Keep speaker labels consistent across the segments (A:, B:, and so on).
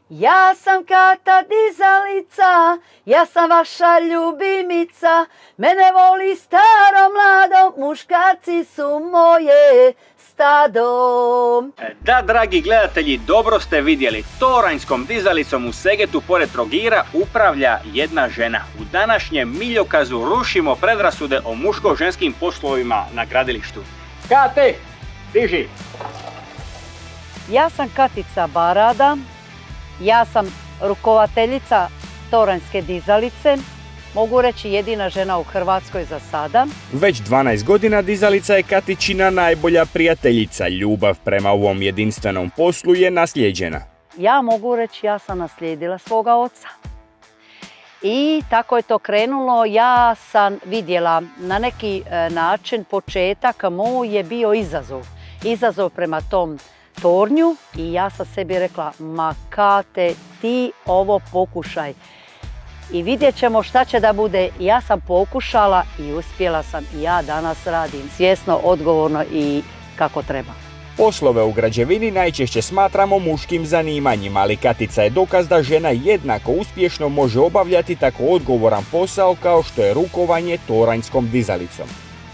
A: Ja sam Kata dizalica, ja sam vaša ljubimica, mene voli staro mlado, muškarci su moje stado.
B: Da, dragi gledatelji, dobro ste vidjeli, toranjskom dizalicom u Segetu pored Trogira upravlja jedna žena. U današnjem miljokazu rušimo predrasude o muško-ženskim poslovima na gradilištu. Kate, diži!
A: Ja sam Katica Barada, ja sam rukovateljica Toranjske dizalice, mogu reći jedina žena u Hrvatskoj za sada.
C: Već 12 godina dizalica je Katičina najbolja prijateljica. Ljubav prema ovom jedinstvenom poslu je naslijeđena.
A: Ja mogu reći, ja sam naslijedila svoga oca. I tako je to krenulo. Ja sam vidjela na neki način početak moj je bio izazov. Izazov prema tom tornju i ja sam sebi rekla, ma Kate, ti ovo pokušaj. I vidjet ćemo šta će da bude. Ja sam pokušala i uspjela sam i ja danas radim svjesno, odgovorno i kako treba.
C: Poslove u građevini najčešće smatramo muškim zanimanjima, ali Katica je dokaz da žena jednako uspješno može obavljati tako odgovoran posao kao što je rukovanje toranjskom dizalicom.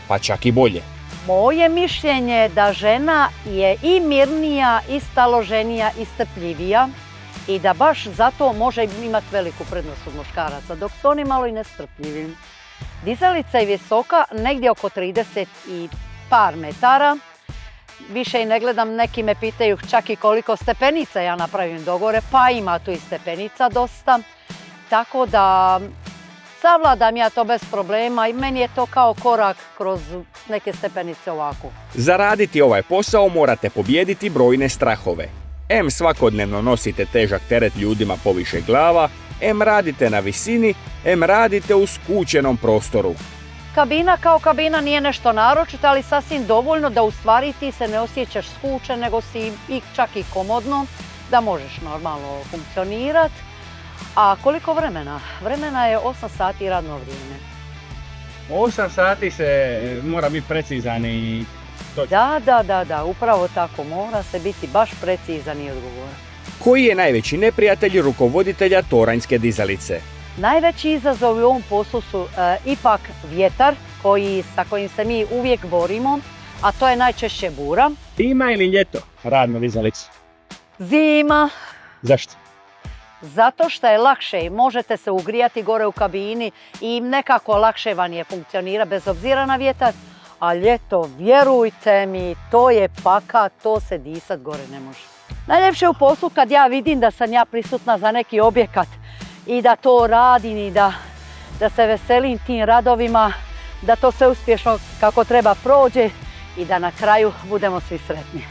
C: Pa čak i bolje.
A: Moje mišljenje je da žena je i mirnija, i staloženija, i strpljivija i da baš zato može imati veliku prednost od muškaraca, dok su oni malo i nestrpljivi. Dizalica je visoka, negdje oko 30 i par metara. Više i ne gledam, neki me pitaju čak i koliko stepenica ja napravim dogore, pa ima tu i stepenica dosta. Tako da savladam ja to bez problema i meni je to kao korak kroz neke stepenice ovako.
C: Za raditi ovaj posao morate pobijediti brojne strahove. M svakodnevno nosite težak teret ljudima poviše glava, M radite na visini, M radite u skučenom prostoru.
A: Kabina kao kabina nije nešto naročito, ali sasvim dovoljno da u stvari ti se ne osjećaš skučen, nego si i čak i komodno, da možeš normalno funkcionirati. A koliko vremena? Vremena je 8 sati radno vrijeme.
B: 8 sati se mora biti precizan i...
A: Da, upravo tako. Mora se biti baš precizan i odgovoran.
C: Koji je najveći neprijatelj rukovoditelja toranjske dizalice?
A: Najveći izazovi u ovom poslu su ipak vjetar sa kojim se mi uvijek borimo, a to je najčešće bura.
B: Zima ili ljeto rad na dizalici?
A: Zima.
B: Zašto?
A: Zato što je lakše, možete se ugrijati gore u kabini i nekako lakše vam je funkcionira bez obzira na vjetar. A ljeto, vjerujte mi, to je paka, to se disat gore ne može. Najljepše u poslu kad ja vidim da sam ja prisutna za neki objekat i da to radim i da se veselim tim radovima, da to sve uspješno kako treba prođe i da na kraju budemo svi sretni.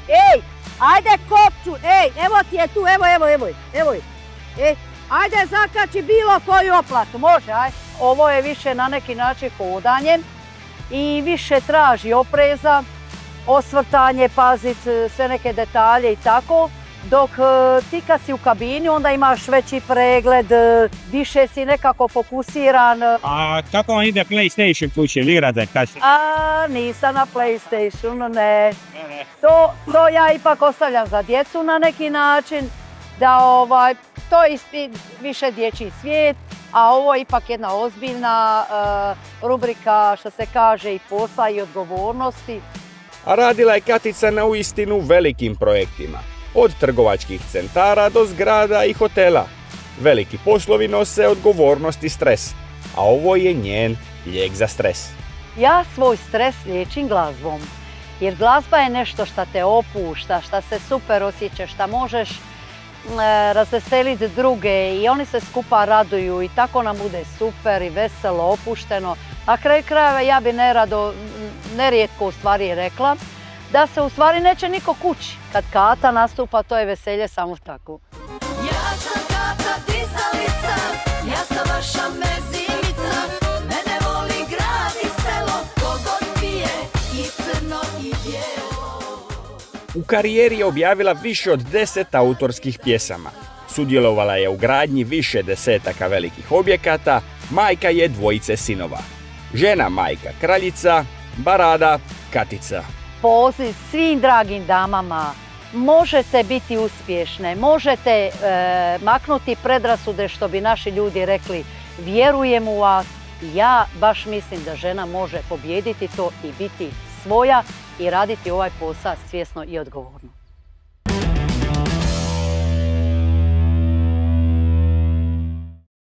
A: Ej, ajde kopču, evo ti je tu, evo. Ajde zakači bilo koju oplatu, može, ajde. Ovo je više na neki način hodanje i više traži opreza, osvrtanje, paziti sve neke detalje i tako. Dok ti kad si u kabini onda imaš veći pregled, više si nekako fokusiran.
B: A kako vam ide PlayStation kuće, ili igrate kasnije?
A: Nisam na PlayStationu, ne. To ja ipak ostavljam za djecu na neki način, da to je više dječji svijet, a ovo je ipak jedna ozbiljna rubrika, što se kaže, i posla i odgovornosti.
C: A radila je Katica na uistinu velikim projektima. Od trgovačkih centara do zgrada i hotela. Veliki poslovi nose odgovornost i stres, a ovo je njen lijek za stres.
A: Ja svoj stres liječim glazbom, jer glazba je nešto što te opušta, što se super osjećaš, što možeš razveseliti druge i oni se skupa raduju i tako nam bude super i veselo, opušteno. A kraj krajeva ja bi nerijetko u stvari rekla da se u stvari neće niko kući. Kad Kata nastupa, to je veselje samo tako.
D: Ja sam Kata dizalica, ja sam vaša mezimica, mene voli grad i selo, kogod pije i crno i bijelo.
C: U karijeri je objavila više od 10 autorskih pjesama. Sudjelovala je u gradnji više desetaka velikih objekata, majka je dvojice sinova. Žena majka kraljica, Barada, Katica.
A: Poziv svim dragim damama možete biti uspješne, možete maknuti predrasude, što bi naši ljudi rekli, vjerujem u vas. Ja baš mislim da žena može pobijediti to i biti svoja i raditi ovaj posao svjesno i odgovorno.